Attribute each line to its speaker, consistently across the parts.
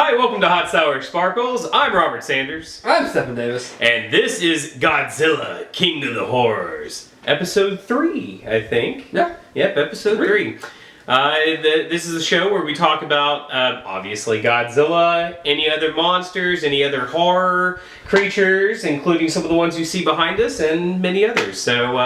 Speaker 1: Hi, welcome to Hot Sour Sparkles. I'm Robert Sanders.
Speaker 2: I'm Stephen Davis.
Speaker 1: And this is Godzilla King of the Horrors. Episode 3, I think.
Speaker 2: Yeah.
Speaker 1: Yep, episode 3. This is a show where we talk about, obviously, Godzilla, any other monsters, any other horror creatures, including some of the ones you see behind us, and many others. So,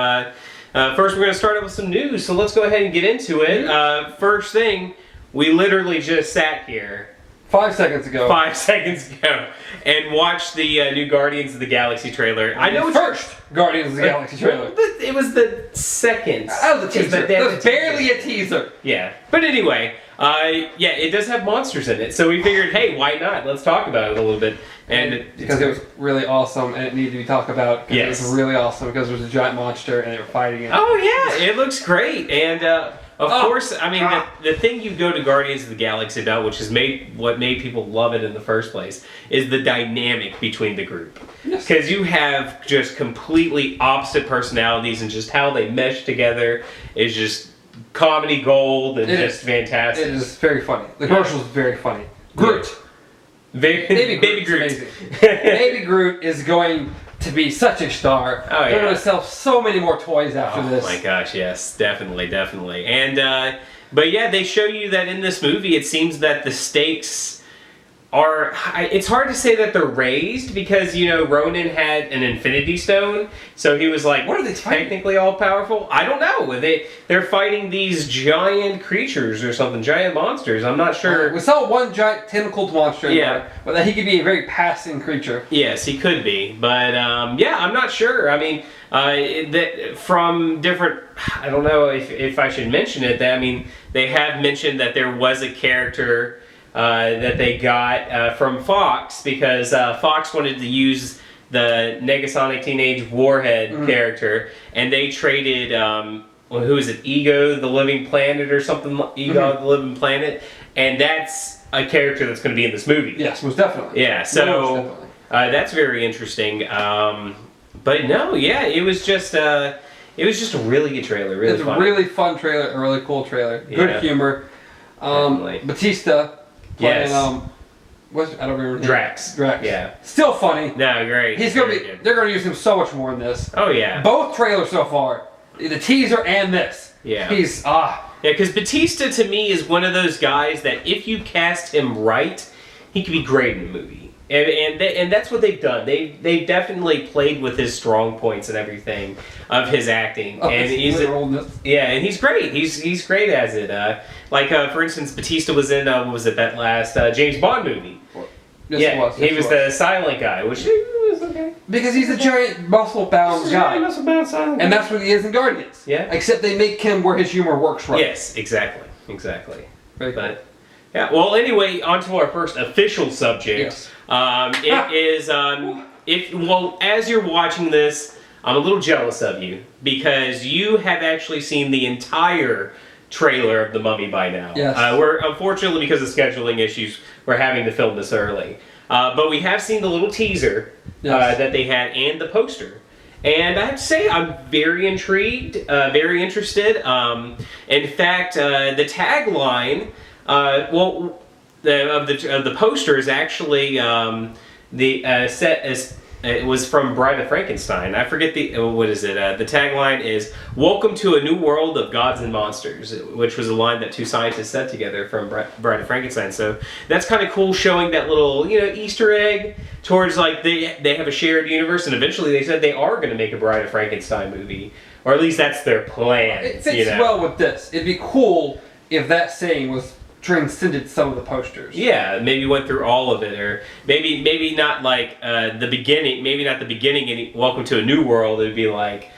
Speaker 1: first we're going to start out with some news, so let's go ahead and get into it. First thing, we literally just sat here
Speaker 2: 5 seconds ago.
Speaker 1: 5 seconds ago, and watched the new Guardians of the Galaxy trailer. I know
Speaker 2: the first Guardians of the Galaxy trailer.
Speaker 1: It was the second.
Speaker 2: That was a teaser. That was barely a teaser.
Speaker 1: Yeah. But anyway, yeah, it does have monsters in it, so we figured, hey, why not? Let's talk about it a little bit. And
Speaker 2: because it was really awesome, and it needed to be talked about.
Speaker 1: Yes.
Speaker 2: It was really awesome because there was a giant monster, and they were fighting it.
Speaker 1: Oh, yeah, it looks great. And, of course, I mean, the thing you go to Guardians of the Galaxy about, which is what made people love it in the first place, is the dynamic between the group. Because you have just completely opposite personalities, and just how they mesh together is just comedy gold and just fantastic.
Speaker 2: It is very funny. The commercial is very funny. Groot.
Speaker 1: Baby Groot.
Speaker 2: Amazing. Baby Groot is going to be such a star.
Speaker 1: Oh, yeah.
Speaker 2: They're going to sell so many more toys after this.
Speaker 1: Oh my gosh, yes, definitely. And, but yeah, they show you that in this movie, it seems that the stakes are, it's hard to say that they're raised because, you know, Ronan had an Infinity Stone, so he was like,
Speaker 2: what are they
Speaker 1: technically all powerful? I don't know. They're fighting these giant creatures or something, giant monsters. I'm not sure.
Speaker 2: We saw one giant tentacled monster in there, but that he could be a very passing creature.
Speaker 1: Yes, he could be, but yeah, I'm not sure. I mean, from different, I don't know if I should mention it. I mean, they have mentioned that there was a character that they got from Fox because Fox wanted to use the Negasonic Teenage Warhead character, and they traded, who is it, Ego the Living Planet or something, Ego the Living Planet, and that's a character that's going to be in this movie.
Speaker 2: Yes, most definitely.
Speaker 1: Yeah, so that's very interesting. But no, yeah, it was just a really good trailer. Really
Speaker 2: it's
Speaker 1: fun.
Speaker 2: A really fun trailer, a really cool trailer. Good humor. Batista playing, I don't remember.
Speaker 1: Drax. Yeah.
Speaker 2: Still funny.
Speaker 1: No, great.
Speaker 2: He's gonna be. They're gonna use him so much more in this.
Speaker 1: Oh yeah.
Speaker 2: Both trailers so far, the teaser and this.
Speaker 1: Yeah.
Speaker 2: He's
Speaker 1: Yeah, because Batista to me is one of those guys that if you cast him right, he could be great in the movie. And that's what they've done. They've definitely played with his strong points and everything of his acting. And he's great. He's great as it. For instance, Batista was in what was it, that last James Bond movie?
Speaker 2: Yes,
Speaker 1: he was the silent guy, which was okay.
Speaker 2: Because he's a giant muscle-bound guy.
Speaker 1: Muscle-bound silent guy.
Speaker 2: And that's what he is in Guardians.
Speaker 1: Yeah.
Speaker 2: Except they make him where his humor works right.
Speaker 1: Yes, exactly.
Speaker 2: Very cool.
Speaker 1: Yeah, well, anyway, on to our first official subject.
Speaker 2: Yes.
Speaker 1: It is, as you're watching this, I'm a little jealous of you because you have actually seen the entire trailer of The Mummy by now.
Speaker 2: Yes.
Speaker 1: We're, unfortunately, because of scheduling issues, we're having to film this early. But we have seen the little teaser that they had and the poster. And I have to say, I'm very intrigued, very interested. In fact, the tagline... of the poster is actually it was from Bride of Frankenstein. I forget what is it? The tagline is "Welcome to a new world of gods and monsters," which was a line that two scientists said together from Bride of Frankenstein. So that's kind of cool, showing that little Easter egg towards like they have a shared universe, and eventually they said they are going to make a Bride of Frankenstein movie, or at least that's their plan.
Speaker 2: It fits well with this. It'd be cool if that saying was transcended some of the posters.
Speaker 1: Yeah, maybe went through all of it, or maybe not like the beginning. Maybe not the beginning. And welcome to a new world. It'd be like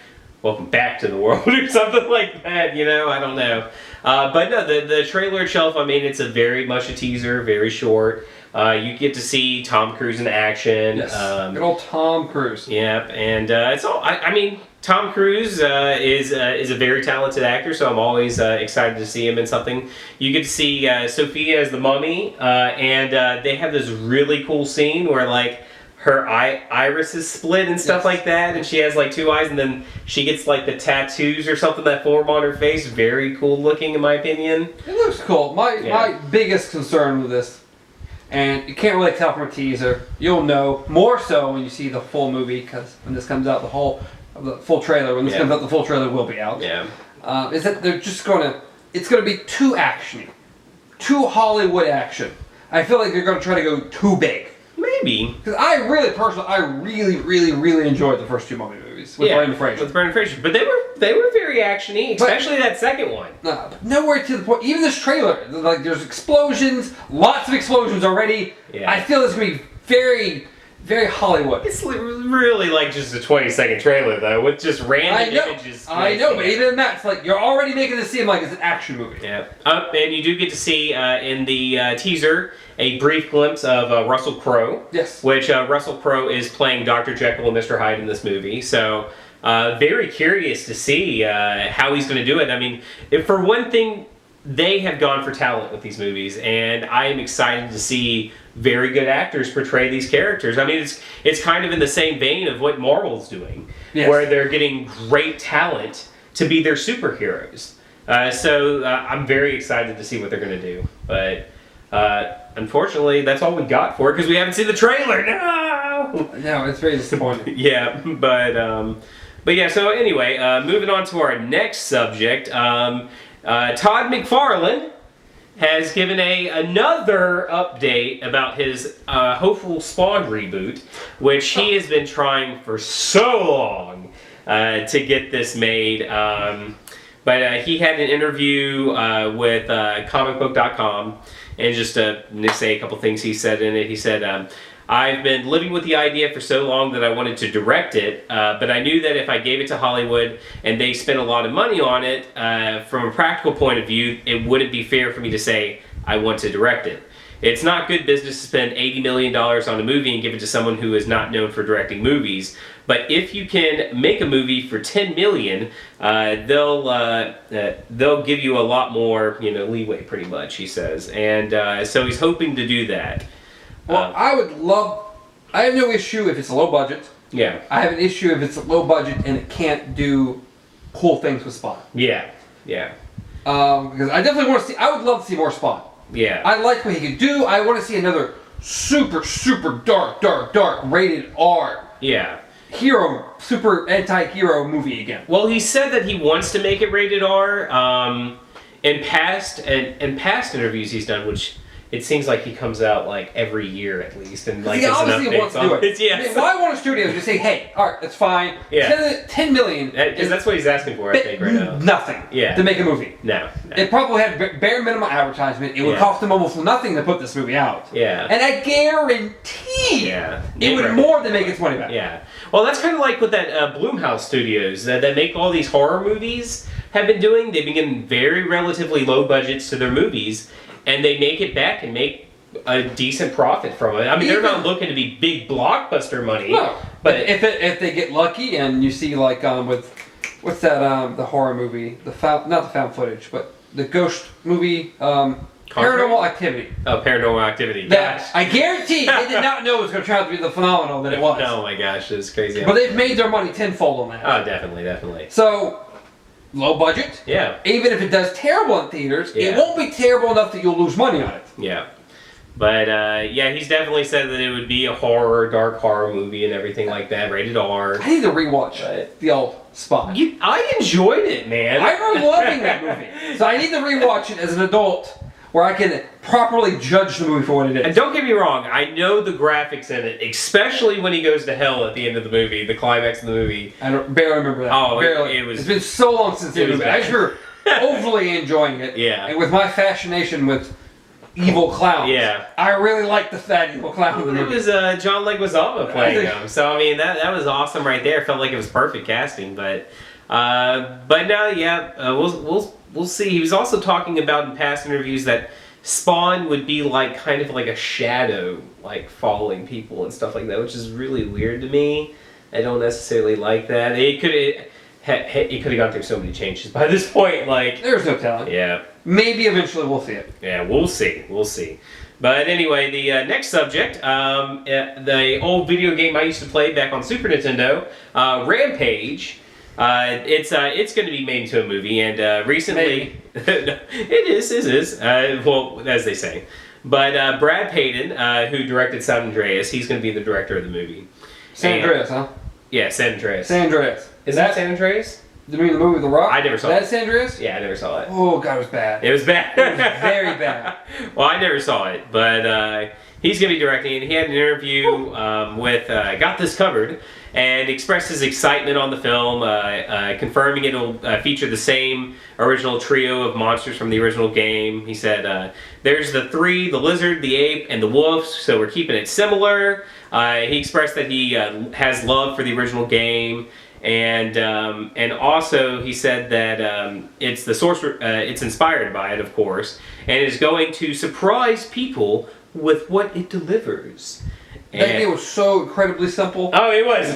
Speaker 1: welcome back to the world or something like that. I don't know. But no, the trailer itself. I mean, it's very much a teaser, very short. You get to see Tom Cruise in action.
Speaker 2: Yes, good old Tom Cruise.
Speaker 1: Yep, and it's all. I mean, Tom Cruise is a very talented actor, so I'm always excited to see him in something. You get to see Sophia as the mummy, and they have this really cool scene where like her iris is split and stuff like that, and she has like two eyes, and then she gets like the tattoos or something that form on her face. Very cool looking, in my opinion.
Speaker 2: It looks cool. My biggest concern with this And you can't really tell from a teaser. You'll know more so when you see the full movie, because when this comes out, the full trailer. When this comes out, the full trailer will be out.
Speaker 1: Yeah.
Speaker 2: Is that they're just it's gonna be too actiony, too Hollywood action. I feel like they're gonna try to go too big.
Speaker 1: Maybe.
Speaker 2: Because I really enjoyed the first two Mummy movies with Brendan Fraser.
Speaker 1: With Brendan Fraser, but they were very actiony, especially that second one.
Speaker 2: Nowhere to the point. Even this trailer, like there's explosions, lots of explosions already.
Speaker 1: Yeah.
Speaker 2: I feel it's gonna be very, very Hollywood.
Speaker 1: It's really like just a 20-second trailer though, with just random images.
Speaker 2: I know, but even in that, it's like you're already making it seem like it's an action movie.
Speaker 1: Yeah. And you do get to see in the teaser a brief glimpse of Russell Crowe.
Speaker 2: Yes.
Speaker 1: Which Russell Crowe is playing Dr. Jekyll and Mr. Hyde in this movie. So very curious to see how he's going to do it. I mean, for one thing, they have gone for talent with these movies, and I am excited to see very good actors portray these characters. I mean, it's kind of in the same vein of what Marvel's doing, where they're getting great talent to be their superheroes. So I'm very excited to see what they're going to do. But unfortunately, that's all we got for it because we haven't seen the trailer.
Speaker 2: No, it's very disappointing.
Speaker 1: Yeah, but yeah. So anyway, moving on to our next subject. Todd McFarlane has given another update about his hopeful Spawn reboot, which he has been trying for so long to get this made. But he had an interview with comicbook.com, and just to say a couple things he said in it. He said, I've been living with the idea for so long that I wanted to direct it, but I knew that if I gave it to Hollywood and they spent a lot of money on it, from a practical point of view, it wouldn't be fair for me to say I want to direct it. It's not good business to spend $80 million on a movie and give it to someone who is not known for directing movies. But if you can make a movie for $10 million, they'll give you a lot more, leeway, pretty much. He says, and so he's hoping to do that.
Speaker 2: Well, I have no issue if it's a low budget.
Speaker 1: Yeah.
Speaker 2: I have an issue if it's a low budget and it can't do cool things with Spawn.
Speaker 1: Yeah.
Speaker 2: Because I definitely want to see, I would love to see more Spawn.
Speaker 1: Yeah.
Speaker 2: I like what he could do. I want to see another super dark, rated R.
Speaker 1: Yeah.
Speaker 2: Super anti-hero movie again.
Speaker 1: Well, he said that he wants to make it rated R. In past interviews he's done, which it seems like he comes out like every year at least, and like
Speaker 2: he obviously wants to do it.
Speaker 1: Yeah.
Speaker 2: I mean, why want a studio to say, hey, all right, that's fine.
Speaker 1: Yeah.
Speaker 2: $10 million.
Speaker 1: Because that's what he's asking for, I think, right now.
Speaker 2: Nothing.
Speaker 1: Yeah.
Speaker 2: To make a movie.
Speaker 1: No.
Speaker 2: It probably had bare minimum advertisement. It would cost them almost nothing to put this movie out.
Speaker 1: Yeah.
Speaker 2: And I guarantee it would more than make its money back.
Speaker 1: Yeah. Well, that's kind of like what that Blumhouse Studios that make all these horror movies have been doing. They've been getting very relatively low budgets to their movies, and they make it back and make a decent profit from it. I mean, they're not looking to be big blockbuster money. No. But
Speaker 2: if they get lucky and you see like with what's that the horror movie, not the found footage, but the ghost movie, Paranormal Activity.
Speaker 1: Oh, Paranormal Activity.
Speaker 2: That I guarantee they did not know it was going to turn out to be the phenomenal that it was.
Speaker 1: Oh my gosh, it's crazy.
Speaker 2: But they've made their money tenfold on that.
Speaker 1: Oh, definitely.
Speaker 2: So, low budget.
Speaker 1: Yeah.
Speaker 2: Even if it does terrible in theaters, it won't be terrible enough that you'll lose money on it.
Speaker 1: Yeah. But, he's definitely said that it would be a dark horror movie and everything like that, rated R.
Speaker 2: I need to rewatch the old Spot.
Speaker 1: I enjoyed it, man.
Speaker 2: I remember loving that movie. So I need to rewatch it as an adult where I can properly judge the movie for what it is.
Speaker 1: And don't get me wrong, I know the graphics in it, especially when he goes to hell at the end of the movie, the climax of the movie.
Speaker 2: I barely remember that.
Speaker 1: Oh,
Speaker 2: barely. It's been so long since the movie. I just remember overly enjoying it.
Speaker 1: Yeah.
Speaker 2: And with my fascination with evil clowns.
Speaker 1: Yeah.
Speaker 2: I really liked the fat evil clown in the movie.
Speaker 1: It was John Leguizamo playing him. So, I mean, that was awesome right there. Felt like it was perfect casting. But no, we'll see. He was also talking about in past interviews that Spawn would be like kind of like a shadow, like following people and stuff like that, which is really weird to me. I don't necessarily like that. It could have gone through so many changes by this point. Like,
Speaker 2: there's no telling.
Speaker 1: Yeah.
Speaker 2: Maybe eventually we'll see it.
Speaker 1: Yeah, we'll see. But anyway, the next subject, the old video game I used to play back on Super Nintendo, Rampage. It's going to be made into a movie, and recently it is. Well, as they say, But Brad Payton, who directed San Andreas, he's going to be the director of the movie.
Speaker 2: San Andreas, huh?
Speaker 1: Yeah, San Andreas.
Speaker 2: San Andreas.
Speaker 1: Is that San Andreas?
Speaker 2: You mean the movie with The Rock?
Speaker 1: I never saw it.
Speaker 2: That's San Andreas?
Speaker 1: Yeah, I never saw it.
Speaker 2: Oh, God, it was bad.
Speaker 1: It was bad.
Speaker 2: It was very bad.
Speaker 1: Well, I never saw it, but he's going to be directing it. He had an interview with Got This Covered and expressed his excitement on the film, confirming it'll feature the same original trio of monsters from the original game. He said, there's the three, the lizard, the ape, and the wolf, so we're keeping it similar. He expressed that he has love for the original game. And also he said that it's the source. It's inspired by it, of course, and is going to surprise people with what it delivers.
Speaker 2: That game was so incredibly simple.
Speaker 1: Oh, it was.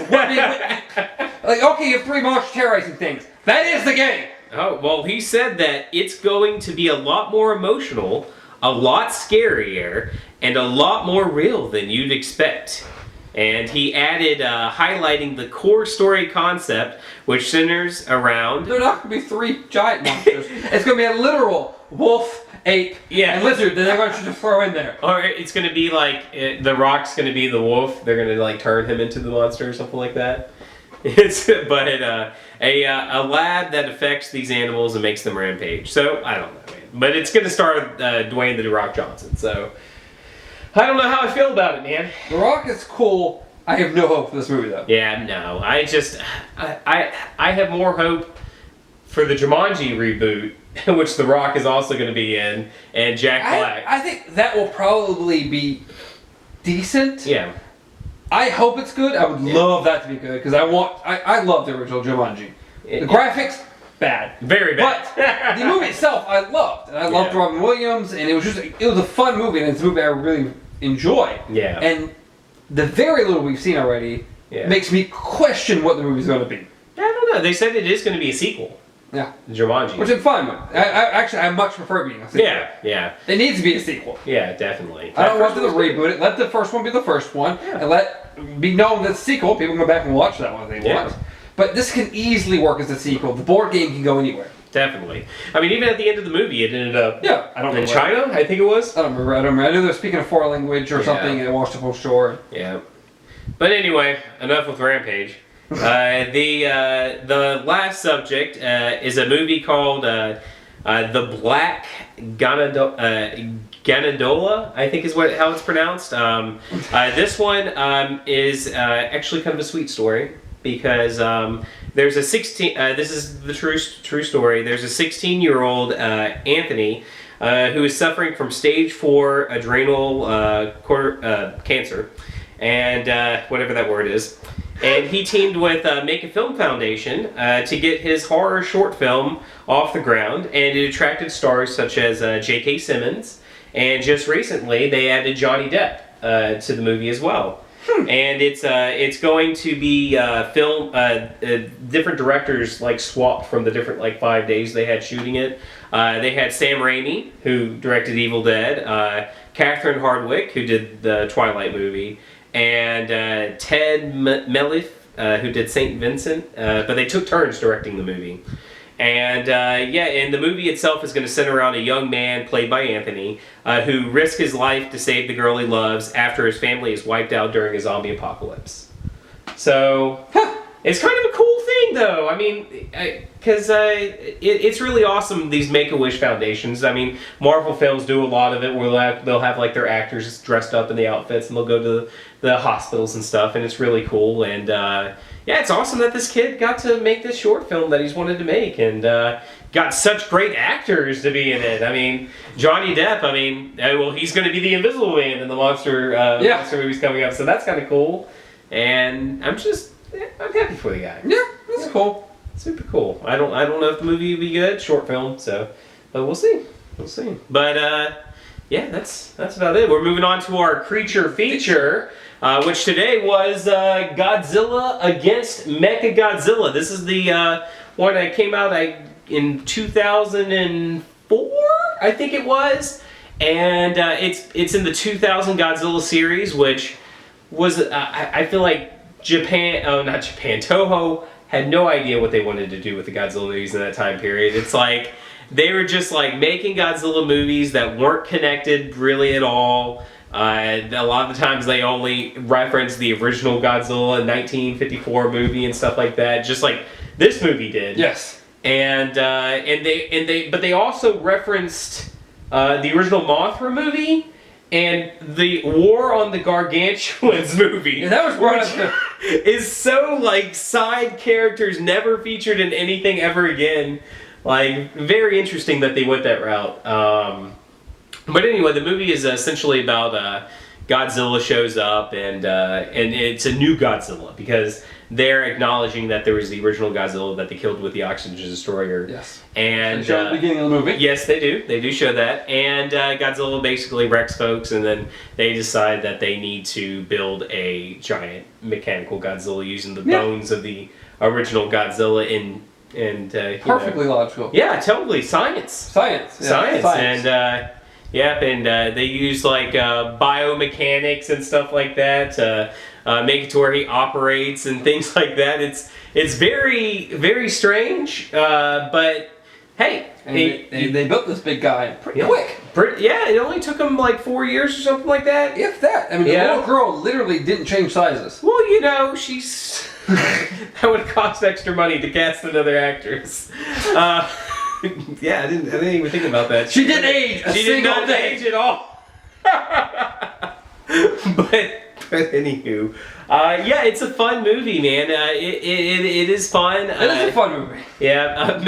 Speaker 2: Like, okay, you have three monsters terrorizing things. That is the game.
Speaker 1: Oh, well, he said that it's going to be a lot more emotional, a lot scarier, and a lot more real than you'd expect. And he added, highlighting the core story concept, which centers around...
Speaker 2: They're not going to be three giant monsters. It's going to be a literal wolf, ape, and lizard that they're going to just throw in there.
Speaker 1: Or it's going to be like, The Rock's going to be the wolf. They're going to like turn him into the monster or something like that. But a lab that affects these animals and makes them rampage. So, I don't know, man. But it's going to star Dwayne The Rock Johnson, so... I don't know how I feel about it, man.
Speaker 2: The Rock is cool. I have no hope for this movie, though.
Speaker 1: Yeah, no. I have more hope for the Jumanji reboot, which The Rock is also going to be in, and Jack Black.
Speaker 2: I think that will probably be decent.
Speaker 1: Yeah.
Speaker 2: I hope it's good. I would love that to be good, because I love the original Jumanji. The graphics, bad.
Speaker 1: Very bad.
Speaker 2: But the movie itself, I loved. And I loved Robin Williams, and it was a fun movie, and it's a movie I really enjoy.
Speaker 1: Yeah.
Speaker 2: And the very little we've seen already makes me question what the movie's going to be.
Speaker 1: I don't know. They said it is going to be a sequel.
Speaker 2: Yeah.
Speaker 1: Jumanji.
Speaker 2: Which I'm fine with. I much prefer it being a sequel.
Speaker 1: Yeah.
Speaker 2: It needs to be a sequel.
Speaker 1: Yeah, definitely.
Speaker 2: I don't want them to reboot it. Let the first one be the first one, and let be known that it's a sequel. People can go back and watch that one if they want. But this can easily work as a sequel. The board game can go anywhere.
Speaker 1: Definitely. I mean, even at the end of the movie, it ended up in China, I think it was.
Speaker 2: I don't remember. I knew they were speaking a foreign language or something and it washed up on shore.
Speaker 1: Yeah. But anyway, enough with Rampage. The last subject is a movie called The Black Ganadola, I think is how it's pronounced. This one is actually kind of a sweet story. Because there's a 16. This is the true story. There's a 16-year-old Anthony who is suffering from stage 4 adrenal cancer, and whatever that word is. And he teamed with Make a Film Foundation to get his horror short film off the ground, and it attracted stars such as J.K. Simmons, and just recently they added Johnny Depp to the movie as well. And it's going to be different directors like swapped from the different 5 days they had shooting it. They had Sam Raimi, who directed Evil Dead, Catherine Hardwicke, who did the Twilight movie, and Ted Melliff, who did St. Vincent. But they took turns directing the movie. And and the movie itself is going to center around a young man played by Anthony who risks his life to save the girl he loves after his family is wiped out during a zombie apocalypse. So it's kind of a cool thing, though. I mean, because it's really awesome, these Make-A-Wish foundations. I mean, Marvel films do a lot of it where they'll have their actors dressed up in the outfits and they'll go to the hospitals and stuff, and it's really cool. And yeah, it's awesome that this kid got to make this short film that he's wanted to make, and got such great actors to be in it. I mean, Johnny Depp, he's going to be the Invisible Man in the monster movies coming up, so that's kind of cool. And I'm happy for the guy.
Speaker 2: Yeah, that's cool.
Speaker 1: Super cool. I don't know if the movie will be good, short film, but we'll see. But yeah, that's about it. We're moving on to our creature feature. Which today was Godzilla against Mechagodzilla. This is the one that came out in 2004, I think it was, and it's in the 2000 Godzilla series, which was I feel like Toho had no idea what they wanted to do with the Godzilla movies in that time period. It's like they were just like making Godzilla movies that weren't connected really at all. A lot of the times they only reference the original Godzilla 1954 movie and stuff like that, just like this movie did.
Speaker 2: Yes.
Speaker 1: But they also referenced the original Mothra movie and the War on the Gargantuans movie.
Speaker 2: Yeah, that was brought up.
Speaker 1: Is so like side characters, never featured in anything ever again. Like, very interesting that they went that route. But anyway, the movie is essentially about Godzilla shows up, and it's a new Godzilla because they're acknowledging that there was the original Godzilla that they killed with the oxygen destroyer.
Speaker 2: Yes.
Speaker 1: And
Speaker 2: they show at the beginning of the movie.
Speaker 1: Yes, they do. They do show that. And Godzilla basically wrecks folks, and then they decide that they need to build a giant mechanical Godzilla using the bones of the original Godzilla
Speaker 2: Perfectly logical.
Speaker 1: Yeah, totally. Science.
Speaker 2: Science. Yeah,
Speaker 1: Science.
Speaker 2: Science.
Speaker 1: And they use like biomechanics and stuff like that to make it to where he operates and things like that. It's very, very strange, but hey.
Speaker 2: They built this big guy pretty quick.
Speaker 1: It only took them like 4 years or something like that.
Speaker 2: If that. I mean, the little girl literally didn't change sizes.
Speaker 1: Well, she's... that would cost extra money to cast another actress. Yeah, I didn't even think about that.
Speaker 2: She didn't age a
Speaker 1: She did
Speaker 2: single
Speaker 1: not
Speaker 2: day.
Speaker 1: age at all. But anywho, yeah, it's a fun movie, man. It is fun.
Speaker 2: It is a fun movie.
Speaker 1: Yeah,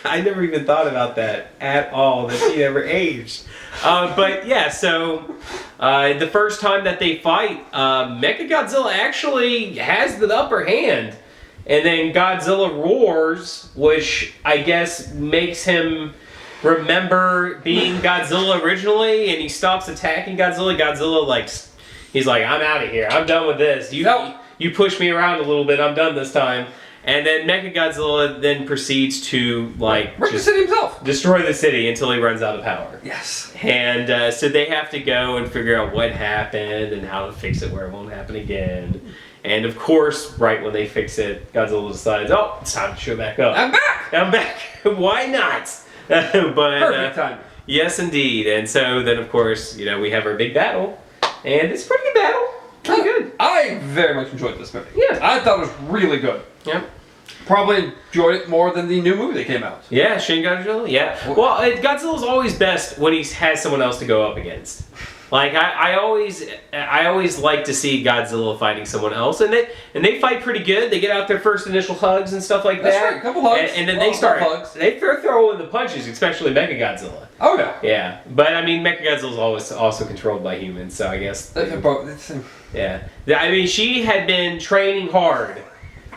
Speaker 1: I never even thought about that at all, that she never aged. But yeah, so the first time that they fight, Mechagodzilla actually has the upper hand. And then Godzilla roars, which I guess makes him remember being Godzilla originally, and he stops attacking Godzilla. Godzilla, he's like, I'm out of here. I'm done with this. You push me around a little bit. I'm done this time. And then Mechagodzilla then proceeds to,
Speaker 2: wreck the city himself.
Speaker 1: Destroy the city until he runs out of power.
Speaker 2: Yes.
Speaker 1: And so they have to go and figure out what happened and how to fix it where it won't happen again. And of course, right when they fix it, Godzilla decides, oh, it's time to show back up. I'm back! Why not?
Speaker 2: Perfect time.
Speaker 1: Yes, indeed. And so then, of course, we have our big battle. And it's a pretty good battle. Pretty good.
Speaker 2: I very much enjoyed this movie.
Speaker 1: Yeah.
Speaker 2: I thought it was really good.
Speaker 1: Yeah.
Speaker 2: Probably enjoyed it more than the new movie that came out.
Speaker 1: Yeah, Shin Godzilla. Yeah. Well, Godzilla's always best when he has someone else to go up against. Like I always like to see Godzilla fighting someone else, and they fight pretty good. They get out their first initial hugs and stuff like that.
Speaker 2: That's right, a couple hugs.
Speaker 1: And then they start
Speaker 2: hugs.
Speaker 1: They throw in the punches, especially Mechagodzilla.
Speaker 2: Oh yeah.
Speaker 1: Yeah, but I mean Mechagodzilla's always also controlled by humans, so I guess. Yeah, I mean she had been training hard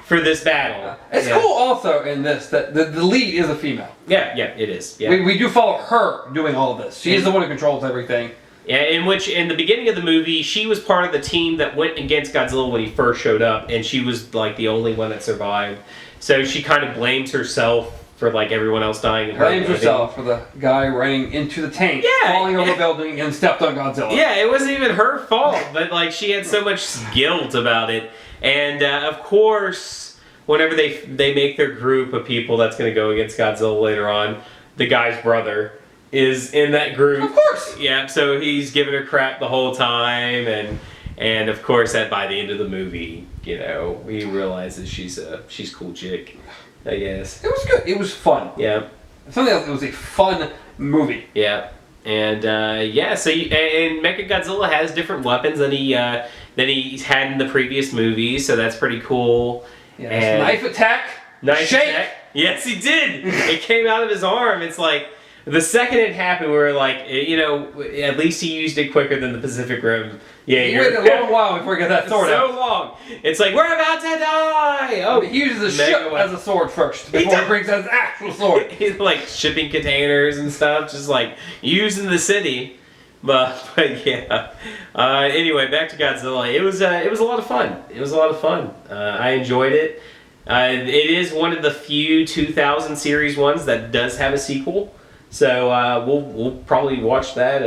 Speaker 1: for this battle.
Speaker 2: It's cool also in this that the lead is a female.
Speaker 1: Yeah, it is. Yeah.
Speaker 2: We do follow her doing all of this. She's the one who controls everything.
Speaker 1: Yeah, in the beginning of the movie, she was part of the team that went against Godzilla when he first showed up, and she was like the only one that survived. So she kind of blames herself for like everyone else dying.
Speaker 2: Blames herself for the guy running into the tank, falling over a building, and stepped on Godzilla.
Speaker 1: Yeah, it wasn't even her fault, but like she had so much guilt about it. And of course, whenever they make their group of people that's going to go against Godzilla later on, the guy's brother is in that group.
Speaker 2: Of course.
Speaker 1: Yeah, so he's giving her crap the whole time, and of course, by the end of the movie, he realizes she's cool chick, I guess.
Speaker 2: It was good. It was fun.
Speaker 1: Yeah.
Speaker 2: Something else. It was a fun movie.
Speaker 1: Yeah, and so and Mechagodzilla has different weapons than he's had in the previous movies, so that's pretty cool.
Speaker 2: Yeah, and knife attack.
Speaker 1: Attack. Yes, he did. It came out of his arm. It's like. The second it happened, we were like, at least he used it quicker than the Pacific Rim. Yeah,
Speaker 2: he waited a long while before he got that sword out.
Speaker 1: So long. It's like, we're about to die! Oh,
Speaker 2: he uses the ship as a sword first, before he brings out his actual sword.
Speaker 1: He's like shipping containers and stuff, just like using the city. But yeah. Anyway, back to Godzilla. It was a lot of fun. It was a lot of fun. I enjoyed it. It is one of the few 2000 series ones that does have a sequel. So we'll probably watch that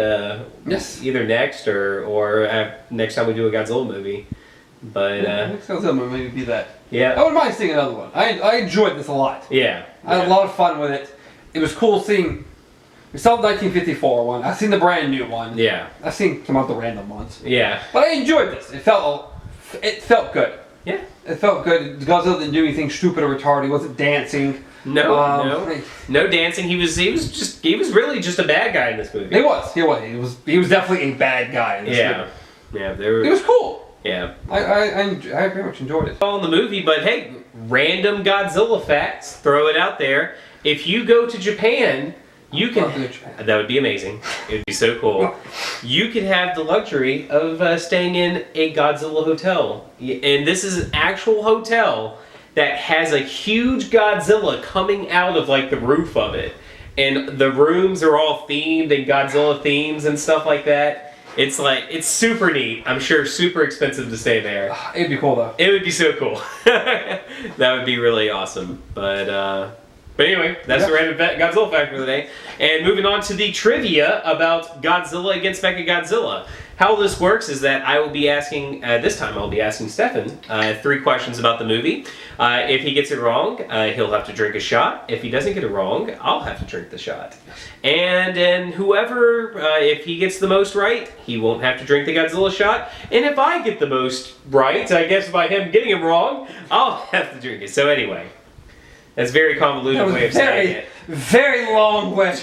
Speaker 1: either next or next time we do a Godzilla movie. But
Speaker 2: next Godzilla movie would be that.
Speaker 1: Yeah.
Speaker 2: I wouldn't mind seeing another one. I enjoyed this a lot.
Speaker 1: Yeah.
Speaker 2: I had a lot of fun with it. it was cool seeing. We saw the 1954 one. I've seen the brand new one.
Speaker 1: Yeah.
Speaker 2: I've seen some of the random ones.
Speaker 1: Yeah.
Speaker 2: But I enjoyed this. It felt good.
Speaker 1: Yeah.
Speaker 2: It felt good. Godzilla didn't do anything stupid or retarded. He wasn't dancing.
Speaker 1: No dancing. He was really just a bad guy in this movie.
Speaker 2: He was definitely a bad guy in this movie.
Speaker 1: Yeah.
Speaker 2: It was cool.
Speaker 1: Yeah.
Speaker 2: I very much enjoyed it.
Speaker 1: All in the movie, but hey, random Godzilla facts. Throw it out there. If you go to Japan, you can. That would be amazing. It would be so cool. You could have the luxury of staying in a Godzilla hotel, and this is an actual hotel that has a huge Godzilla coming out of like the roof of it, and the rooms are all themed and Godzilla themes and stuff like that. It's super neat. I'm sure super expensive to stay there.
Speaker 2: It'd be cool though.
Speaker 1: It would be so cool. That would be really awesome. But anyway, that's the random Godzilla fact for the day. And moving on to the trivia about Godzilla against Mechagodzilla. How this works is that I will be asking, this time I'll be asking Stefan 3 questions about the movie. If he gets it wrong, he'll have to drink a shot. If he doesn't get it wrong, I'll have to drink the shot. And then whoever, if he gets the most right, he won't have to drink the Godzilla shot. And if I get the most right, I guess by him getting it wrong, I'll have to drink it. So anyway. That's a very convoluted way of saying it.
Speaker 2: Very long way.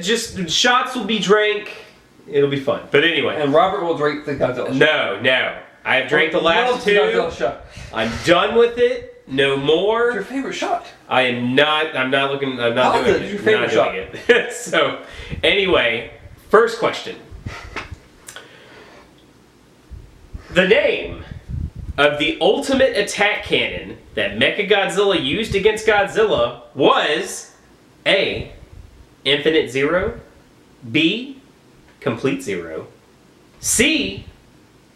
Speaker 1: Just shots will be drank. It'll be fun. But anyway.
Speaker 2: And Robert will drink the Godzilla shot.
Speaker 1: No. I've drank the last 2.
Speaker 2: Godzilla shot.
Speaker 1: I'm done with it. No more.
Speaker 2: What's your favorite shot?
Speaker 1: I'm not doing it.
Speaker 2: Your favorite shot.
Speaker 1: It. So, anyway, first question. The name of the ultimate attack cannon that Mechagodzilla used against Godzilla was A. Infinite Zero, B. Complete Zero, C.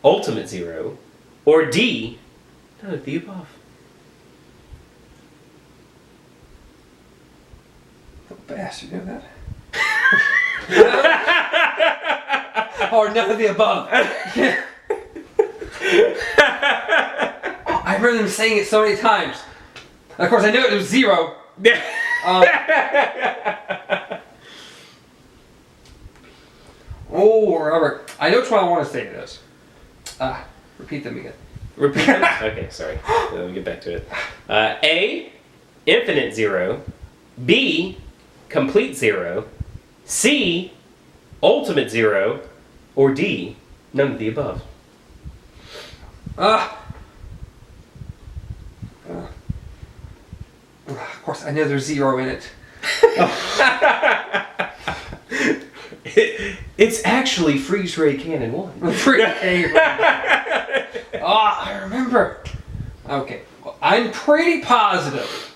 Speaker 1: Ultimate Zero, or D. None of the above.
Speaker 2: Little bastard, you know that? Or none of the above. I remember them saying it so many times. And of course, I knew it was 0. Robert, I know which one I want to say it is. Repeat them again.
Speaker 1: Repeat them? Okay, sorry. Let me get back to it. A. Infinite Zero, B. Complete Zero, C. Ultimate Zero, or D. None of the above.
Speaker 2: Of course, I know there's 0 in it.
Speaker 1: It's actually Freeze Ray Cannon 1.
Speaker 2: I remember. Okay, well, I'm pretty positive.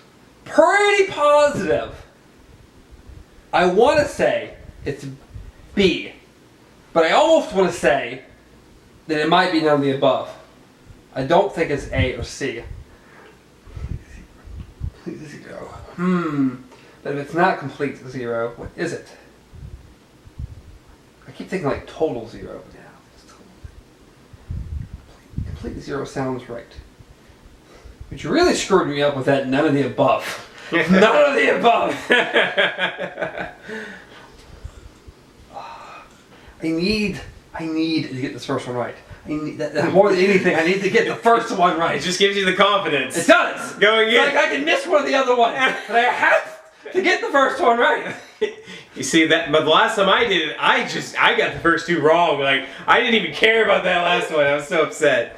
Speaker 2: I want to say it's B, but I almost want to say that it might be none of the above. I don't think it's A or C. 0. But if it's not complete 0, what is it? I keep thinking like total 0. Yeah, it's total. Complete 0 sounds right. But you really screwed me up with that none of the above. None of the above! I need to get this first one right. I need that more than anything. I need to get the first one right.
Speaker 1: It just gives you the confidence.
Speaker 2: It does.
Speaker 1: Going in.
Speaker 2: Like I can miss one of the other ones, but I have to get the first one right.
Speaker 1: You see that? But the last time I did it, I got the first 2 wrong. Like I didn't even care about that last one. I was so upset.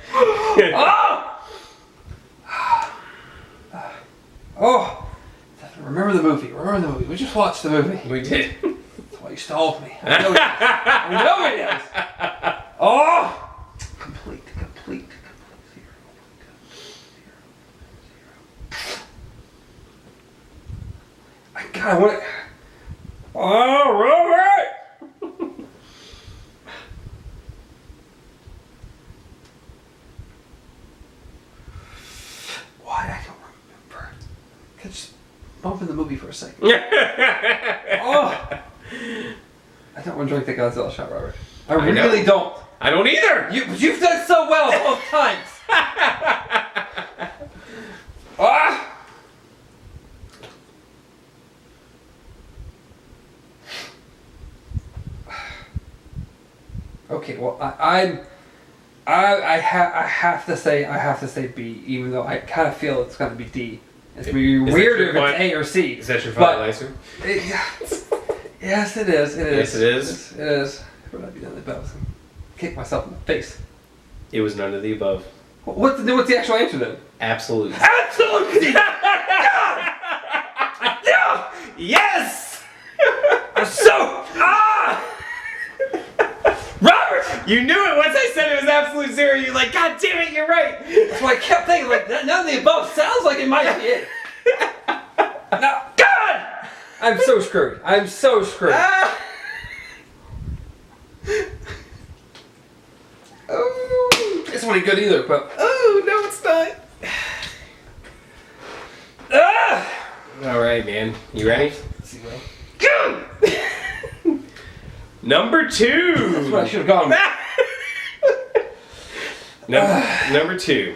Speaker 2: Remember the movie. We just watched the movie.
Speaker 1: We did.
Speaker 2: That's why you stalled me. I know it is. Complete 0. God, I want it. Robert! Why? I don't remember. Just bump in the movie for a second. I don't want to drink the Godzilla shot, Robert. I really don't.
Speaker 1: I don't either.
Speaker 2: You've done so well both times. Okay, well, I have to say B, even though I kind of feel it's going to be D. It's going to be weirder if it's A or C.
Speaker 1: Is that your final answer?
Speaker 2: Yes, it is. It is.
Speaker 1: Yes, it is.
Speaker 2: It is. Would I be none of the above? Kick myself in the face.
Speaker 1: It was none of the above.
Speaker 2: What's the actual answer then?
Speaker 1: Absolute.
Speaker 2: Absolutely.
Speaker 1: Yes.
Speaker 2: Robert!
Speaker 1: You knew it once I said it was absolute zero. You're like, God damn it, you're right.
Speaker 2: That's why I kept thinking, like, none of the above sounds like it might be it. No, God! I'm so screwed.
Speaker 1: Oh,
Speaker 2: This one ain't good either, but.
Speaker 1: oh, no, it's not. All right, man. You ready?
Speaker 2: Let's see, well.
Speaker 1: Go! Number 2.
Speaker 2: That's what I should have gone with.
Speaker 1: Number 2.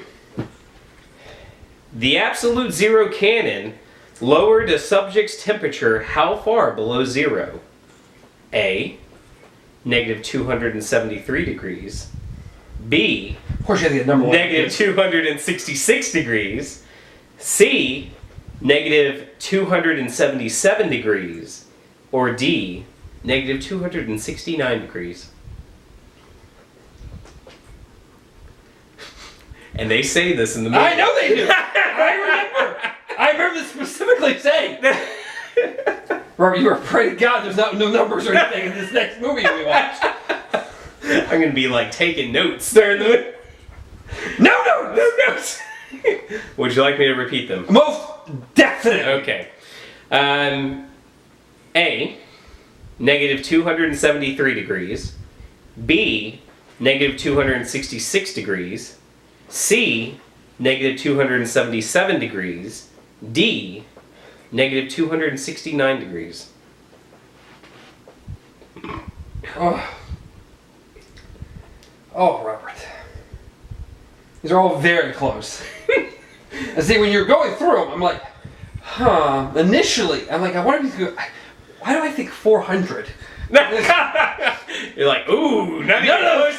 Speaker 1: The absolute zero cannon lowered a subject's temperature how far below zero? A. Negative 273 degrees. B.
Speaker 2: Of course, you had to get number one.
Speaker 1: Negative 266 degrees. C. Negative 277 degrees. Or D. Negative 269 degrees. And they say this in the movie.
Speaker 2: I know they do. I remember this specifically saying. Robert, you are praying to God there's no numbers or anything in this next movie we watched.
Speaker 1: I'm gonna be like taking notes during the movie. No notes. Would you like me to repeat them?
Speaker 2: Most definitely.
Speaker 1: Okay. A. Negative 273 degrees. B. Negative 266 degrees. C. Negative 277 degrees. D. Negative 269 degrees.
Speaker 2: Oh, Robert. These are all very close. And see, when you're going through them, I'm like, initially, I'm like, I wonder if you could, why do I think 400?
Speaker 1: You're like, ooh, none of those.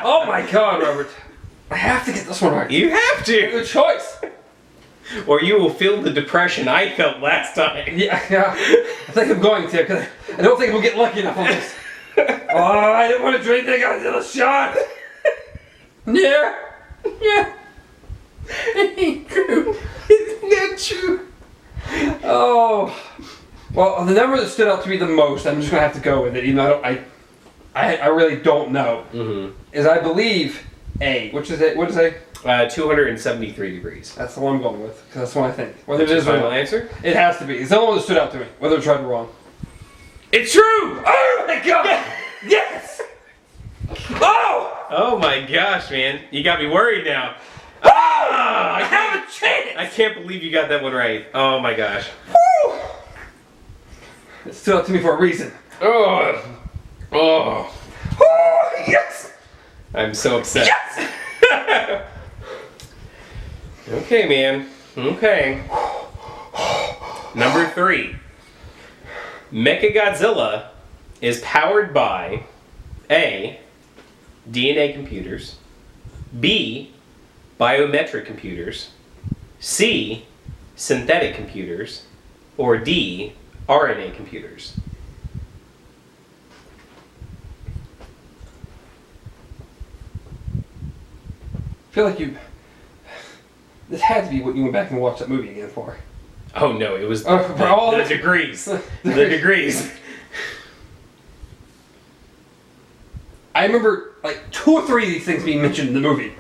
Speaker 2: Oh my God, Robert. I have to get this one right.
Speaker 1: You have to.
Speaker 2: Good choice.
Speaker 1: Or you will feel the depression I felt last time.
Speaker 2: Yeah. I think I'm going to, because I don't think we'll get lucky enough on this. Oh, I didn't want to drink that Godzilla shot. Yeah. Ain't true.
Speaker 1: Isn't that true?
Speaker 2: Oh. Well, the number that stood out to me the most, I'm just going to have to go with it, even though I really don't know, is I believe A. Which is it? What is A?
Speaker 1: 273 degrees.
Speaker 2: That's the one I'm going with, because that's the one I think. Whether
Speaker 1: That's
Speaker 2: it is
Speaker 1: your
Speaker 2: or
Speaker 1: final
Speaker 2: not.
Speaker 1: answer?
Speaker 2: It has to be. It's the only one that stood out to me, whether it's right or wrong.
Speaker 1: It's true!
Speaker 2: Oh my God! Yes! Oh!
Speaker 1: Oh my gosh, man. You got me worried now.
Speaker 2: I have a chance!
Speaker 1: I can't believe you got that one right. Oh my gosh.
Speaker 2: Woo! It stood out to me for a reason.
Speaker 1: Oh.
Speaker 2: Oh, yes!
Speaker 1: I'm so upset.
Speaker 2: Yes!
Speaker 1: Okay, man. Okay. Number 3. Mechagodzilla is powered by A. DNA computers. B. Biometric computers. C. Synthetic computers. Or D. RNA computers.
Speaker 2: I feel like this had to be what you went back and watched that movie again for.
Speaker 1: Oh no, it was
Speaker 2: for all
Speaker 1: the
Speaker 2: the-
Speaker 1: degrees. The degrees.
Speaker 2: I remember like 2 or 3 of these things being mentioned in the movie.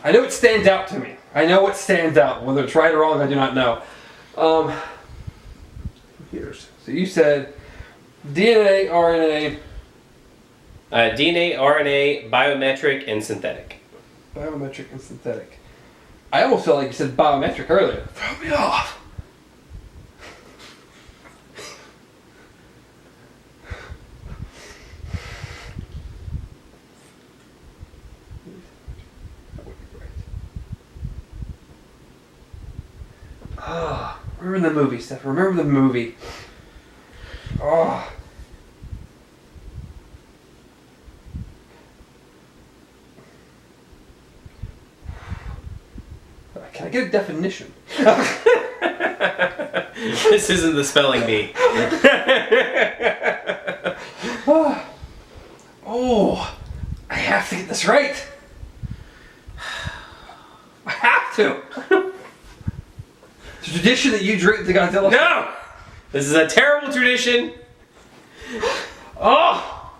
Speaker 2: I know it stands out to me. I know it stands out. Whether it's right or wrong, I do not know. Computers. So you said DNA, RNA,
Speaker 1: DNA, RNA, biometric, and synthetic.
Speaker 2: biometric, and synthetic. I almost felt like you said biometric earlier. Throw me off. Remember the movie, Steph. Remember the movie. Oh, Can I get a definition?
Speaker 1: This isn't the spelling bee.
Speaker 2: Oh, I have to get this right. I have to. It's a tradition that you drink the Godzilla.
Speaker 1: No! This is a terrible tradition.
Speaker 2: Oh!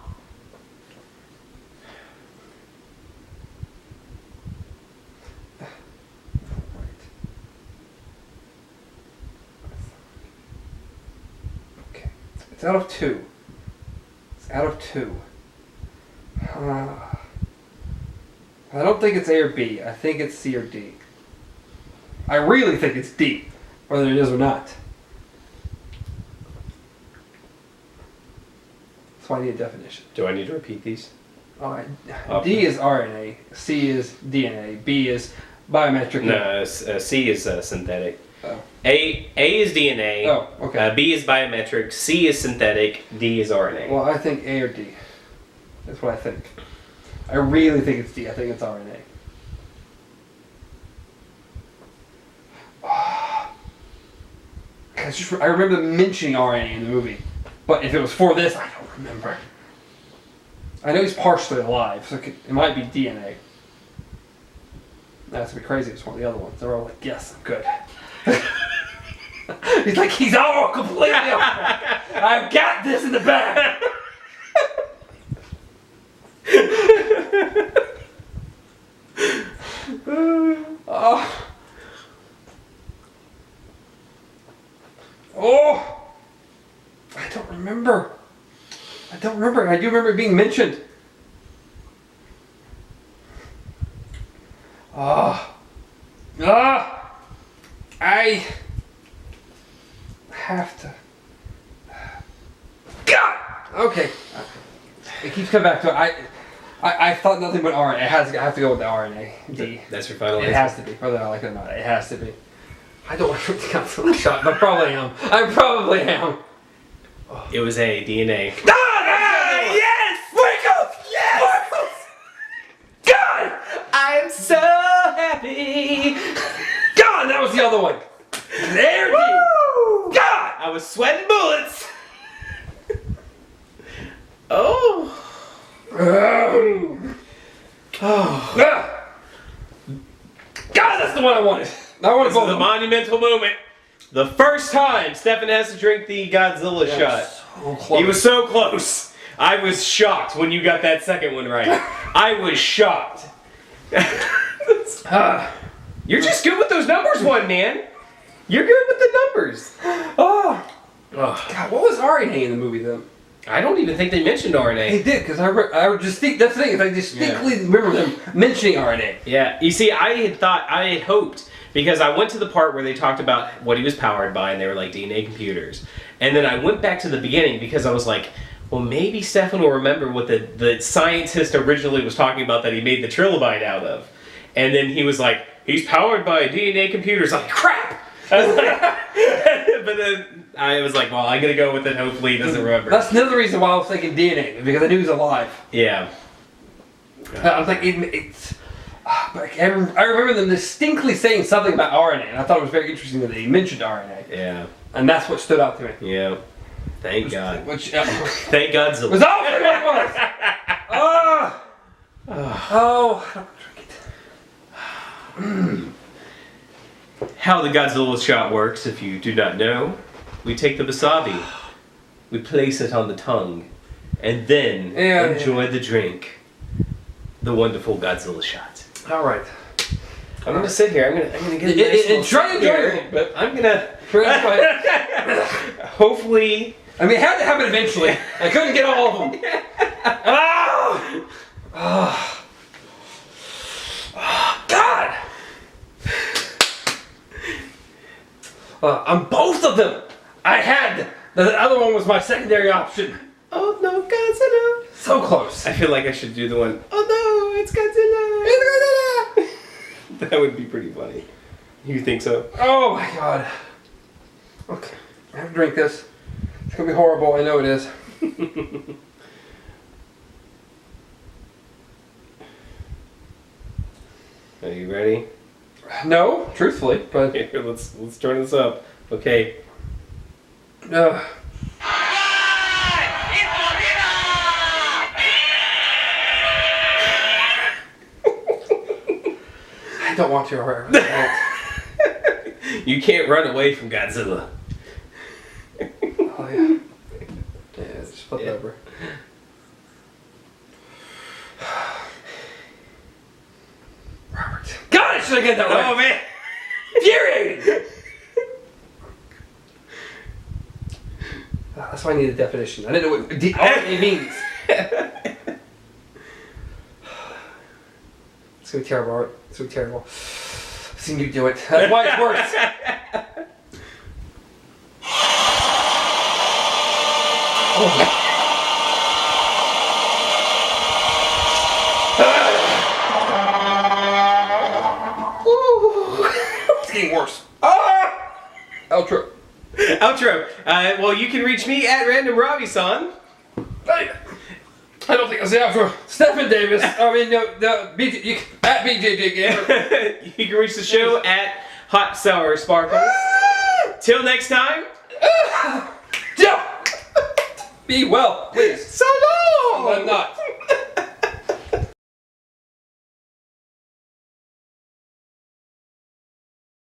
Speaker 2: Okay. It's out of 2. It's out of 2. I don't think it's A or B. I think it's C or D. I really think it's D, whether it is or not. That's why I need a definition.
Speaker 1: Do I need to repeat these?
Speaker 2: D is RNA, C is DNA, B is biometric.
Speaker 1: No, C is synthetic.
Speaker 2: Oh.
Speaker 1: A is DNA.
Speaker 2: Oh, okay.
Speaker 1: B is biometric. C is synthetic. D is RNA.
Speaker 2: Well, I think A or D. That's what I think. I really think it's D. I think it's RNA. I remember them mentioning RNA in the movie, but if it was for this, I don't remember. I know he's partially alive, so it might be DNA. That's gonna be crazy. It's one of the other ones. They're all like, "Yes, I'm good." He's like, "He's all completely alive. I've got this in the bag." Oh. Oh. I don't remember. I do remember it being mentioned. I have to. God. Okay. It keeps coming back to it. I thought nothing but RNA. I have to go with the RNA. D.
Speaker 1: That's your final answer?
Speaker 2: It has to be, whether I like it or not. It has to be. I don't want to take the shot, but probably am. I probably am.
Speaker 1: It was A, DNA.
Speaker 2: Yes! Wake up! Yes! Wake up! God!
Speaker 1: I am so happy.
Speaker 2: God, that was the other one. There, D. God!
Speaker 1: I was sweating bullets. Oh.
Speaker 2: God, that's the one I wanted. I wanted
Speaker 1: This
Speaker 2: both
Speaker 1: is a
Speaker 2: of them.
Speaker 1: monumental moment. The first time Stefan has to drink the Godzilla shot.
Speaker 2: So close.
Speaker 1: He was so close. I was shocked when you got that second one right. I was shocked. You're just good with those numbers, one man. You're good with the numbers.
Speaker 2: Oh. God, what was RNA in the movie then?
Speaker 1: I don't even think they mentioned RNA.
Speaker 2: They did, because I just think that's the thing. Is I distinctly remember them mentioning RNA.
Speaker 1: Yeah, you see, I had hoped, because I went to the part where they talked about what he was powered by, and they were like DNA computers. And then I went back to the beginning because I was like, well, maybe Stefan will remember what the scientist originally was talking about that he made the trilobite out of. And then he was like, he's powered by DNA computers. I'm like, crap! I was like, but then I was like, well, I'm going to go with it. Hopefully he doesn't remember.
Speaker 2: That's another reason why I was thinking DNA, because I knew he was alive.
Speaker 1: Yeah.
Speaker 2: I was like, it's... But I remember them distinctly saying something about RNA, and I thought it was very interesting that they mentioned RNA.
Speaker 1: Yeah.
Speaker 2: And that's what stood out to me.
Speaker 1: Yeah. Thank God.
Speaker 2: Thank
Speaker 1: Godzilla.
Speaker 2: It was all what it was! Oh, I don't drink it.
Speaker 1: How the Godzilla shot works, if you do not know, we take the wasabi, we place it on the tongue, and then enjoy the drink. The wonderful Godzilla shot.
Speaker 2: All right.
Speaker 1: I'm gonna sit here. I'm gonna get a nice
Speaker 2: and try to enjoy it, but
Speaker 1: I'm gonna hopefully.
Speaker 2: I mean, it had to happen eventually. I couldn't get all of them. God! On both of them, I had the other one was my secondary option.
Speaker 1: Oh no, Godzilla!
Speaker 2: So close.
Speaker 1: I feel like I should do the one. Oh no, it's Godzilla! It's Godzilla! That would be pretty funny. You think so?
Speaker 2: Oh my God. Okay, I have to drink this. It's gonna be horrible. I know it is.
Speaker 1: Are you ready?
Speaker 2: No, truthfully, but
Speaker 1: Here, let's turn this up. Okay.
Speaker 2: I don't want to.
Speaker 1: You can't run away from Godzilla.
Speaker 2: Oh yeah. Yeah, just flip it over. Robert. God, I should have get that right.
Speaker 1: Oh man.
Speaker 2: Infuriating. That's why I need a definition. I didn't know what it means. It's gonna be terrible, Art. It's gonna be terrible. I've seen you do it. That's why it works. Oh. It's getting worse. Ah! Outro.
Speaker 1: Outro. Well, you can reach me at Random Robbie-san.
Speaker 2: I don't think that's the outro. Stephen Davis. I mean, no, at BJJ Gamer.
Speaker 1: You can reach the show at Hot Sour Sparkles. Till next time.
Speaker 2: Be well, please.
Speaker 1: So long!
Speaker 2: I'm not.